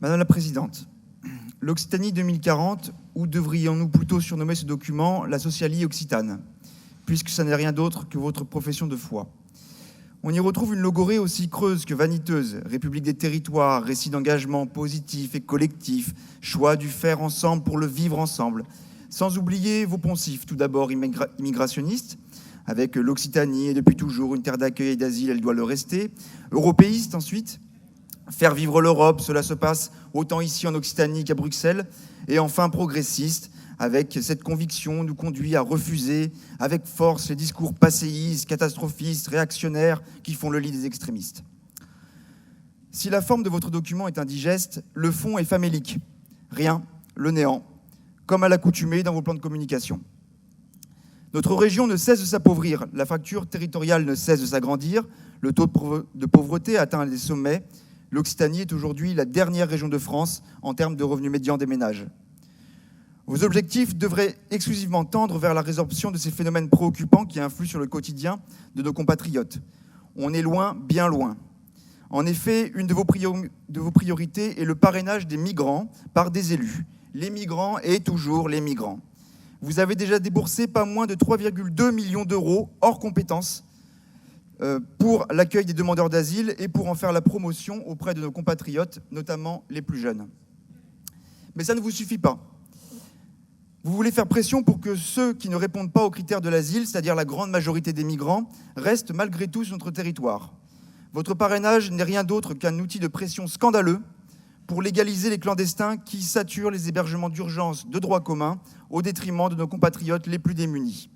Madame la Présidente, l'Occitanie 2040, ou devrions-nous plutôt surnommer ce document la Socialie occitane, puisque ça n'est rien d'autre que votre profession de foi. On y retrouve une logorée aussi creuse que vaniteuse, République des territoires, récit d'engagement positif et collectif, choix du faire ensemble pour le vivre ensemble, sans oublier vos poncifs, tout d'abord immigrationnistes, avec l'Occitanie est depuis toujours une terre d'accueil et d'asile, elle doit le rester, européiste ensuite, faire vivre l'Europe, cela se passe autant ici en Occitanie qu'à Bruxelles, et enfin progressiste, avec cette conviction nous conduit à refuser avec force les discours passéistes, catastrophistes, réactionnaires qui font le lit des extrémistes. Si la forme de votre document est indigeste, le fond est famélique. Rien, le néant, comme à l'accoutumée dans vos plans de communication. Notre région ne cesse de s'appauvrir, la fracture territoriale ne cesse de s'agrandir, le taux de pauvreté atteint des sommets. L'Occitanie est aujourd'hui la dernière région de France en termes de revenus médians des ménages. Vos objectifs devraient exclusivement tendre vers la résorption de ces phénomènes préoccupants qui influent sur le quotidien de nos compatriotes. On est loin, bien loin. En effet, une de vos priorités est le parrainage des migrants par des élus. Les migrants et toujours les migrants. Vous avez déjà déboursé pas moins de 3,2 millions d'euros hors compétences pour l'accueil des demandeurs d'asile et pour en faire la promotion auprès de nos compatriotes, notamment les plus jeunes. Mais ça ne vous suffit pas. Vous voulez faire pression pour que ceux qui ne répondent pas aux critères de l'asile, c'est-à-dire la grande majorité des migrants, restent malgré tout sur notre territoire. Votre parrainage n'est rien d'autre qu'un outil de pression scandaleux pour légaliser les clandestins qui saturent les hébergements d'urgence de droit commun au détriment de nos compatriotes les plus démunis.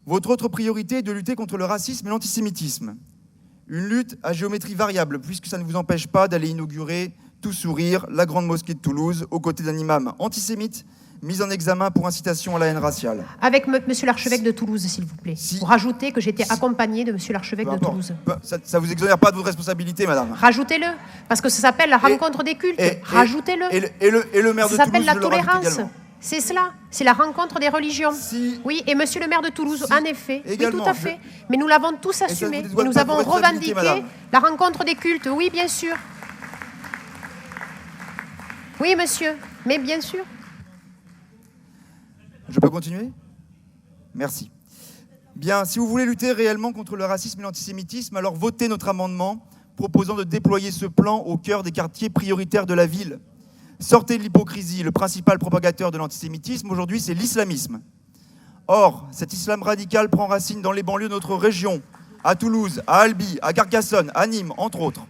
Votre autre priorité est de lutter contre le racisme et l'antisémitisme. Une lutte à géométrie variable, puisque ça ne vous empêche pas d'aller inaugurer, tout sourire, la grande mosquée de Toulouse, aux côtés d'un imam antisémite, mis en examen pour incitation à la haine raciale. Avec monsieur l'archevêque de Toulouse, s'il vous plaît. Pour rajouter que j'étais accompagnée de monsieur l'archevêque de Toulouse. Ça vous exonère pas de votre responsabilité, madame. Rajoutez-le, parce que ça s'appelle la rencontre des cultes. Rajoutez-le. Et le maire de Toulouse, ça s'appelle la je le rajoute tolérance. également. C'est cela, c'est la rencontre des religions. Oui, et monsieur le maire de Toulouse, en effet, également, oui, tout à fait. Mais nous l'avons tous assumé, et nous avons revendiqué la rencontre des cultes, oui, bien sûr. Oui, monsieur, mais bien sûr. Je peux continuer ? Merci. Bien, si vous voulez lutter réellement contre le racisme et l'antisémitisme, alors votez notre amendement proposant de déployer ce plan au cœur des quartiers prioritaires de la ville. Sortez de l'hypocrisie, le principal propagateur de l'antisémitisme aujourd'hui, c'est l'islamisme. Or, cet islam radical prend racine dans les banlieues de notre région, à Toulouse, à Albi, à Carcassonne, à Nîmes, entre autres.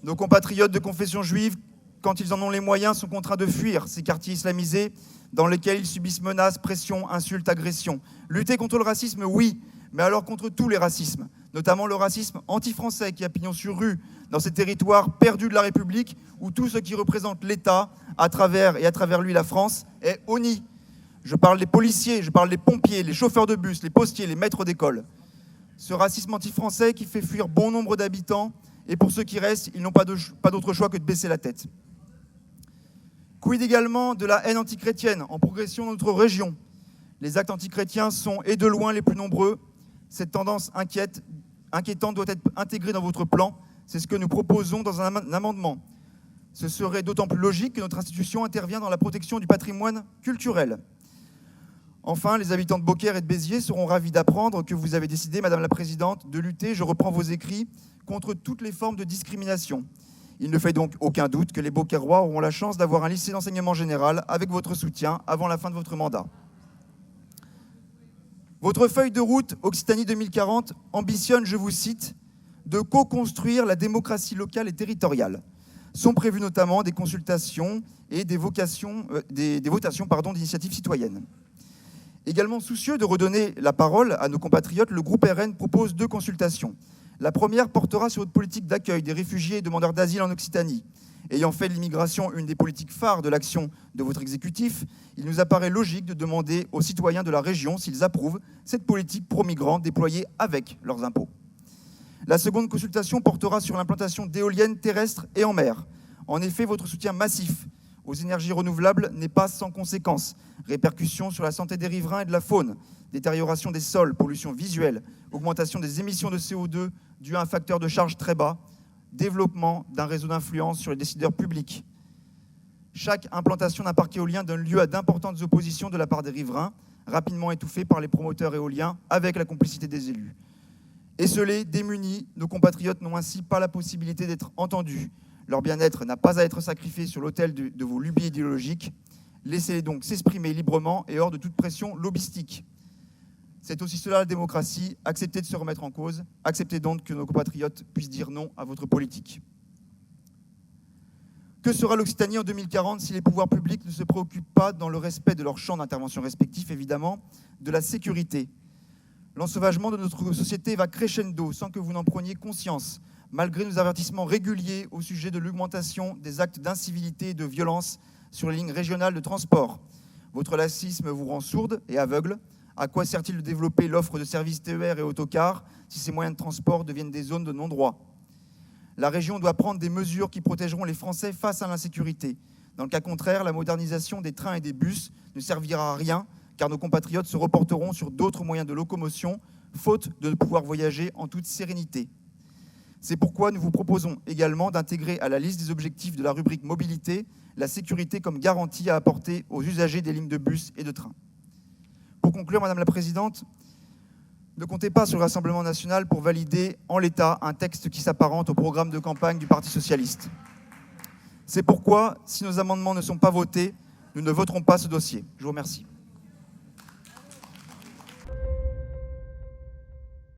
Nos compatriotes de confession juive, quand ils en ont les moyens, sont contraints de fuir ces quartiers islamisés dans lesquels ils subissent menaces, pressions, insultes, agressions. Lutter contre le racisme, oui, mais alors contre tous les racismes, notamment le racisme anti-français qui a pignon sur rue dans ces territoires perdus de la République où tout ce qui représente l'État, à travers lui la France, est honni. Je parle des policiers, je parle des pompiers, les chauffeurs de bus, les postiers, les maîtres d'école. Ce racisme anti-français qui fait fuir bon nombre d'habitants, et pour ceux qui restent, ils n'ont pas d'autre choix que de baisser la tête. Quid également de la haine antichrétienne en progression dans notre région. Les actes antichrétiens sont, et de loin, les plus nombreux. Cette tendance inquiétante doit être intégrée dans votre plan. C'est ce que nous proposons dans un amendement. Ce serait d'autant plus logique que notre institution intervient dans la protection du patrimoine culturel. Enfin, les habitants de Beaucaire et de Béziers seront ravis d'apprendre que vous avez décidé, Madame la Présidente, de lutter, je reprends vos écrits, contre toutes les formes de discrimination. Il ne fait donc aucun doute que les Beaucairois auront la chance d'avoir un lycée d'enseignement général avec votre soutien avant la fin de votre mandat. Votre feuille de route Occitanie 2040 ambitionne, je vous cite, de co-construire la démocratie locale et territoriale. Sont prévues notamment des consultations et des votations d'initiatives citoyennes. Également soucieux de redonner la parole à nos compatriotes, le groupe RN propose 2 consultations. La première portera sur votre politique d'accueil des réfugiés et demandeurs d'asile en Occitanie. Ayant fait de l'immigration une des politiques phares de l'action de votre exécutif, il nous apparaît logique de demander aux citoyens de la région s'ils approuvent cette politique pro-migrants déployée avec leurs impôts. La seconde consultation portera sur l'implantation d'éoliennes terrestres et en mer. En effet, votre soutien massif aux énergies renouvelables n'est pas sans conséquences. Répercussions sur la santé des riverains et de la faune, détérioration des sols, pollution visuelle, augmentation des émissions de CO2 dues à un facteur de charge très bas, développement d'un réseau d'influence sur les décideurs publics. Chaque implantation d'un parc éolien donne lieu à d'importantes oppositions de la part des riverains, rapidement étouffées par les promoteurs éoliens avec la complicité des élus. Esselés, démunis, nos compatriotes n'ont ainsi pas la possibilité d'être entendus. Leur bien-être n'a pas à être sacrifié sur l'autel de vos lubies idéologiques. Laissez-les donc s'exprimer librement et hors de toute pression lobbyistique. C'est aussi cela la démocratie, acceptez de se remettre en cause, acceptez donc que nos compatriotes puissent dire non à votre politique. Que sera l'Occitanie en 2040 si les pouvoirs publics ne se préoccupent pas, dans le respect de leurs champs d'intervention respectifs évidemment, de la sécurité? L'ensauvagement de notre société va crescendo sans que vous n'en preniez conscience, malgré nos avertissements réguliers au sujet de l'augmentation des actes d'incivilité et de violence sur les lignes régionales de transport. Votre laxisme vous rend sourde et aveugle. À quoi sert-il de développer l'offre de services TER et autocars si ces moyens de transport deviennent des zones de non-droit? La région doit prendre des mesures qui protégeront les Français face à l'insécurité. Dans le cas contraire, la modernisation des trains et des bus ne servira à rien, car nos compatriotes se reporteront sur d'autres moyens de locomotion, faute de pouvoir voyager en toute sérénité. C'est pourquoi nous vous proposons également d'intégrer à la liste des objectifs de la rubrique mobilité la sécurité comme garantie à apporter aux usagers des lignes de bus et de train. Pour conclure, Madame la Présidente, ne comptez pas sur le Rassemblement national pour valider en l'état un texte qui s'apparente au programme de campagne du Parti socialiste. C'est pourquoi, si nos amendements ne sont pas votés, nous ne voterons pas ce dossier. Je vous remercie.